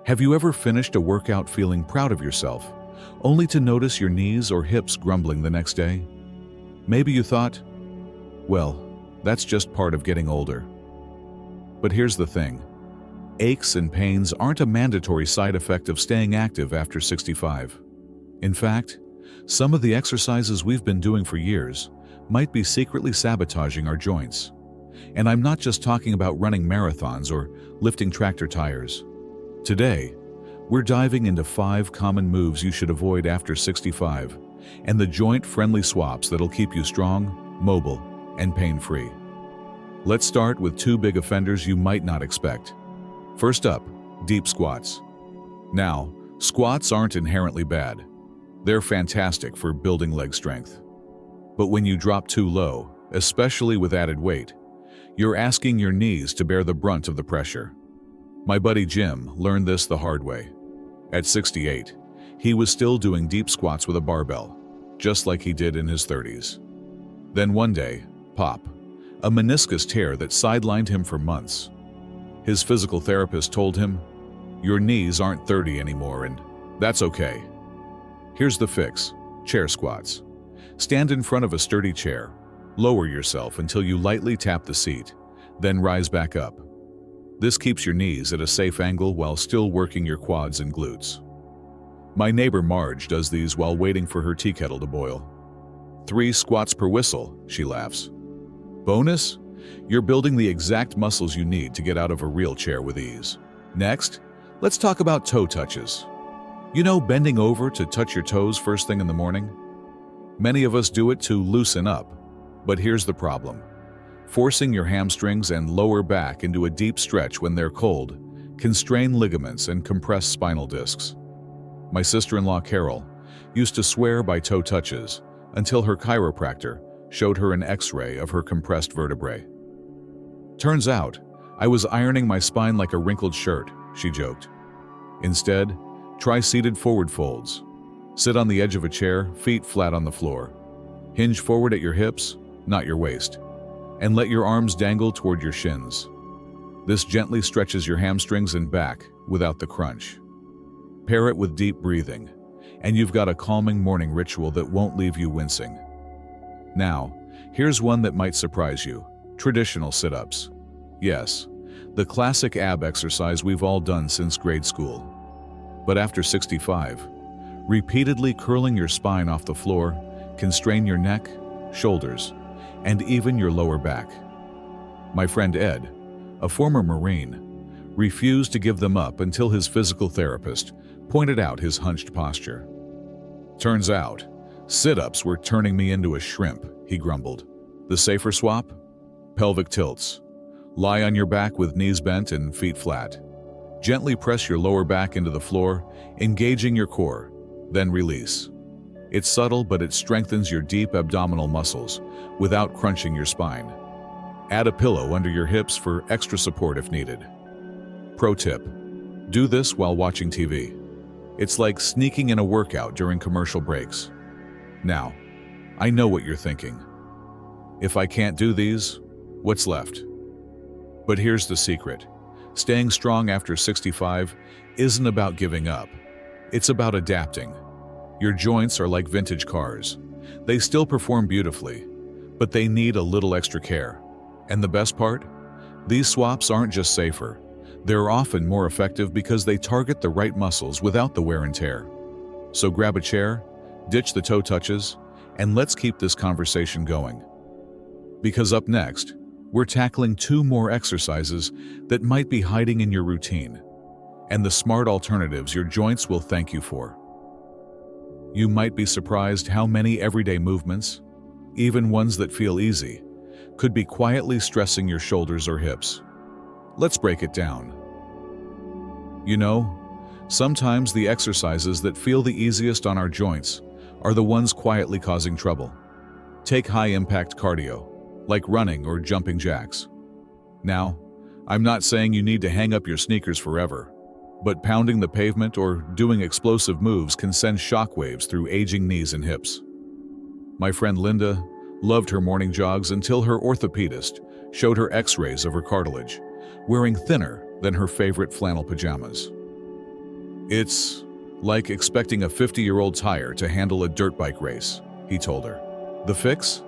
Have you ever finished a workout feeling proud of yourself, only to notice your knees or hips grumbling the next day? Maybe you thought, well, that's just part of getting older. But here's the thing. Aches and pains aren't a mandatory side effect of staying active after 65. In fact, some of the exercises we've been doing for years might be secretly sabotaging our joints. And I'm not just talking about running marathons or lifting tractor tires. Today, we're diving into 5 common moves you should avoid after 65 and the joint-friendly swaps that'll keep you strong, mobile, and pain-free. Let's start with 2 big offenders you might not expect. First up, deep squats. Now, squats aren't inherently bad. They're fantastic for building leg strength. But when you drop too low, especially with added weight, you're asking your knees to bear the brunt of the pressure. My buddy Jim learned this the hard way. At 68, he was still doing deep squats with a barbell, just like he did in his 30s. Then one day, pop, a meniscus tear that sidelined him for months. His physical therapist told him, "Your knees aren't 30 anymore, and that's okay." Here's the fix: chair squats. Stand in front of a sturdy chair, lower yourself until you lightly tap the seat, then rise back up. This keeps your knees at a safe angle while still working your quads and glutes. My neighbor Marge does these while waiting for her tea kettle to boil. 3 squats per whistle, she laughs. Bonus? You're building the exact muscles you need to get out of a real chair with ease. Next, let's talk about toe touches. You know, bending over to touch your toes first thing in the morning? Many of us do it to loosen up, but here's the problem. Forcing your hamstrings and lower back into a deep stretch when they're cold can strain ligaments and compress spinal discs. My sister-in-law Carol used to swear by toe touches until her chiropractor showed her an X-ray of her compressed vertebrae. Turns out, I was ironing my spine like a wrinkled shirt, she joked. Instead, try seated forward folds. Sit on the edge of a chair, feet flat on the floor. Hinge forward at your hips, not your waist, and let your arms dangle toward your shins. This gently stretches your hamstrings and back without the crunch. Pair it with deep breathing, and you've got a calming morning ritual that won't leave you wincing. Now, here's one that might surprise you: traditional sit-ups. Yes, the classic ab exercise we've all done since grade school. But after 65, repeatedly curling your spine off the floor can strain your neck, shoulders, and even your lower back. My friend Ed, a former Marine, refused to give them up until his physical therapist pointed out his hunched posture. Turns out, sit-ups were turning me into a shrimp, he grumbled. The safer swap? Pelvic tilts. Lie on your back with knees bent and feet flat. Gently press your lower back into the floor, engaging your core, then release. It's subtle, but it strengthens your deep abdominal muscles without crunching your spine. Add a pillow under your hips for extra support if needed. Pro tip: do this while watching TV. It's like sneaking in a workout during commercial breaks. Now, I know what you're thinking. If I can't do these, what's left? But here's the secret. Staying strong after 65 isn't about giving up. It's about adapting. Your joints are like vintage cars. They still perform beautifully, but they need a little extra care. And the best part? These swaps aren't just safer. They're often more effective because they target the right muscles without the wear and tear. So grab a chair, ditch the toe touches, and let's keep this conversation going. Because up next, we're tackling 2 more exercises that might be hiding in your routine, and the smart alternatives your joints will thank you for. You might be surprised how many everyday movements, even ones that feel easy, could be quietly stressing your shoulders or hips. Let's break it down. You know, sometimes the exercises that feel the easiest on our joints are the ones quietly causing trouble. Take high-impact cardio, like running or jumping jacks. Now, I'm not saying you need to hang up your sneakers forever, but pounding the pavement or doing explosive moves can send shockwaves through aging knees and hips. My friend Linda loved her morning jogs until her orthopedist showed her x-rays of her cartilage, wearing thinner than her favorite flannel pajamas. It's like expecting a 50-year-old tire to handle a dirt bike race, he told her. The fix?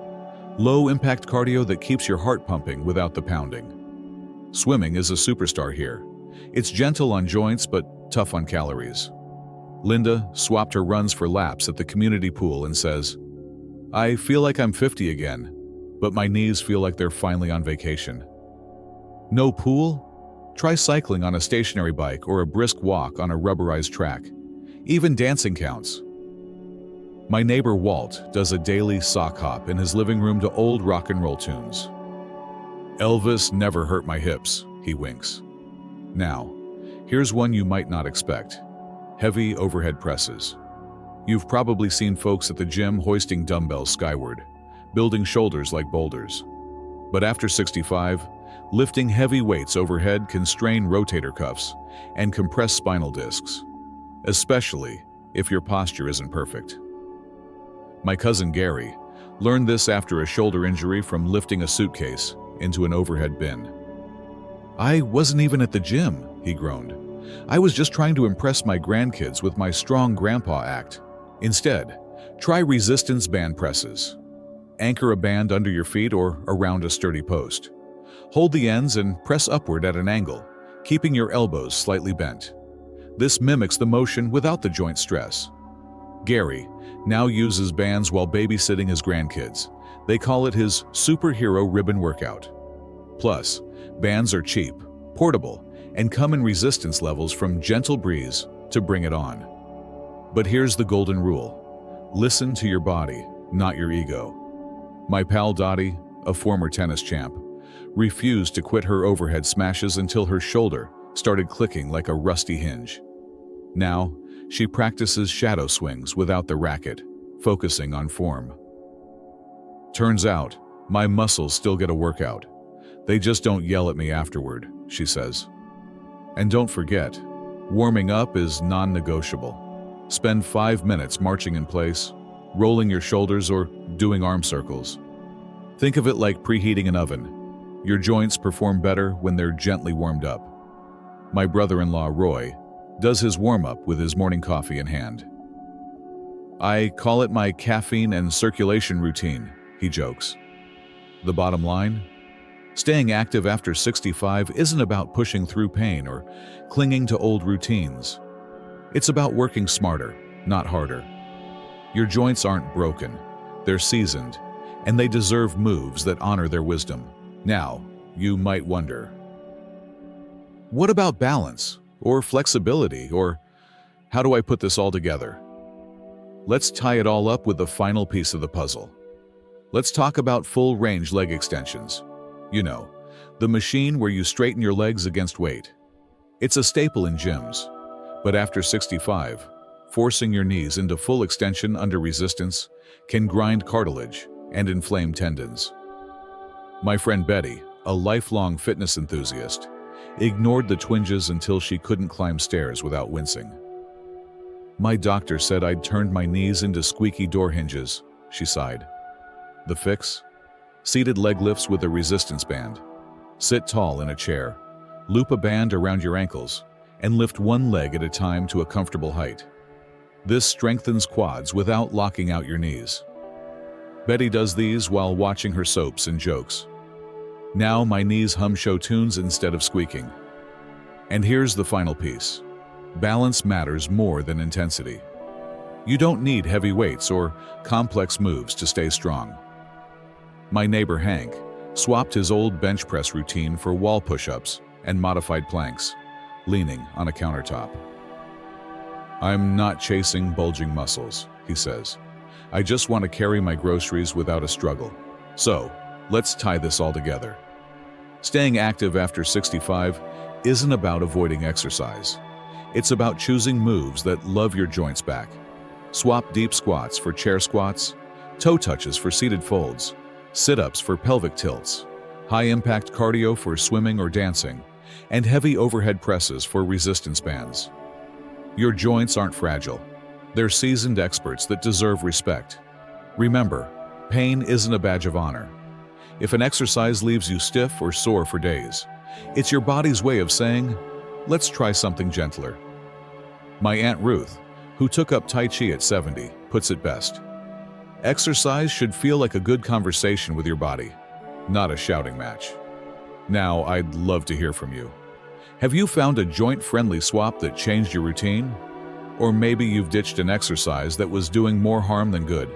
Low-impact cardio that keeps your heart pumping without the pounding. Swimming is a superstar here. It's gentle on joints but tough on calories. Linda swapped her runs for laps at the community pool and says, I feel like I'm 50 again, but my knees feel like they're finally on vacation. No pool? Try cycling on a stationary bike or a brisk walk on a rubberized track. Even dancing counts. My neighbor Walt does a daily sock hop in his living room to old rock and roll tunes. Elvis never hurt my hips, he winks. Now, here's one you might not expect. Heavy overhead presses. You've probably seen folks at the gym hoisting dumbbells skyward, building shoulders like boulders. But after 65, lifting heavy weights overhead can strain rotator cuffs and compress spinal discs, especially if your posture isn't perfect. My cousin Gary learned this after a shoulder injury from lifting a suitcase into an overhead bin. I wasn't even at the gym, he groaned. I was just trying to impress my grandkids with my strong grandpa act. Instead, try resistance band presses. Anchor a band under your feet or around a sturdy post. Hold the ends and press upward at an angle, keeping your elbows slightly bent. This mimics the motion without the joint stress. Gary now uses bands while babysitting his grandkids. They call it his superhero ribbon workout. Plus, bands are cheap, portable, and come in resistance levels from gentle breeze to bring it on. But here's the golden rule. Listen to your body, not your ego. My pal Dottie, a former tennis champ, refused to quit her overhead smashes until her shoulder started clicking like a rusty hinge. Now, she practices shadow swings without the racket, focusing on form. Turns out, my muscles still get a workout. They just don't yell at me afterward, she says. And don't forget, warming up is non-negotiable. Spend 5 minutes marching in place, rolling your shoulders or doing arm circles. Think of it like preheating an oven. Your joints perform better when they're gently warmed up. My brother-in-law, Roy, does his warm-up with his morning coffee in hand. I call it my caffeine and circulation routine, he jokes. The bottom line? Staying active after 65 isn't about pushing through pain or clinging to old routines. It's about working smarter, not harder. Your joints aren't broken, they're seasoned, and they deserve moves that honor their wisdom. Now, you might wonder, what about balance? Or flexibility, or how do I put this all together? Let's tie it all up with the final piece of the puzzle. Let's talk about full-range leg extensions. You know, the machine where you straighten your legs against weight. It's a staple in gyms, but after 65, forcing your knees into full extension under resistance can grind cartilage and inflame tendons. My friend Betty, a lifelong fitness enthusiast, ignored the twinges until she couldn't climb stairs without wincing. My doctor said I'd turned my knees into squeaky door hinges, she sighed. The fix? Seated leg lifts with a resistance band. Sit tall in a chair, loop a band around your ankles, and lift one leg at a time to a comfortable height. This strengthens quads without locking out your knees. Betty does these while watching her soaps and jokes. Now my knees hum show tunes instead of squeaking. And here's the final piece. Balance matters more than intensity. You don't need heavy weights or complex moves to stay strong. My neighbor Hank swapped his old bench press routine for wall push-ups and modified planks, leaning on a countertop. I'm not chasing bulging muscles, he says. I just want to carry my groceries without a struggle. So, let's tie this all together. Staying active after 65 isn't about avoiding exercise. It's about choosing moves that love your joints back. Swap deep squats for chair squats, toe touches for seated folds, sit-ups for pelvic tilts, high-impact cardio for swimming or dancing, and heavy overhead presses for resistance bands. Your joints aren't fragile. They're seasoned experts that deserve respect. Remember, pain isn't a badge of honor. If an exercise leaves you stiff or sore for days, it's your body's way of saying, let's try something gentler. My Aunt Ruth, who took up Tai Chi at 70, puts it best. Exercise should feel like a good conversation with your body, not a shouting match. Now, I'd love to hear from you. Have you found a joint-friendly swap that changed your routine? Or maybe you've ditched an exercise that was doing more harm than good?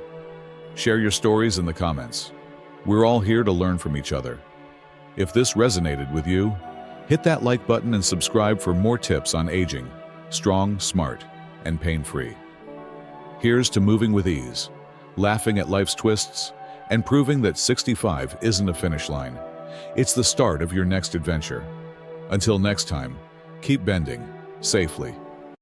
Share your stories in the comments. We're all here to learn from each other. If this resonated with you, hit that like button and subscribe for more tips on aging, strong, smart, and pain-free. Here's to moving with ease, laughing at life's twists, and proving that 65 isn't a finish line. It's the start of your next adventure. Until next time, keep bending safely.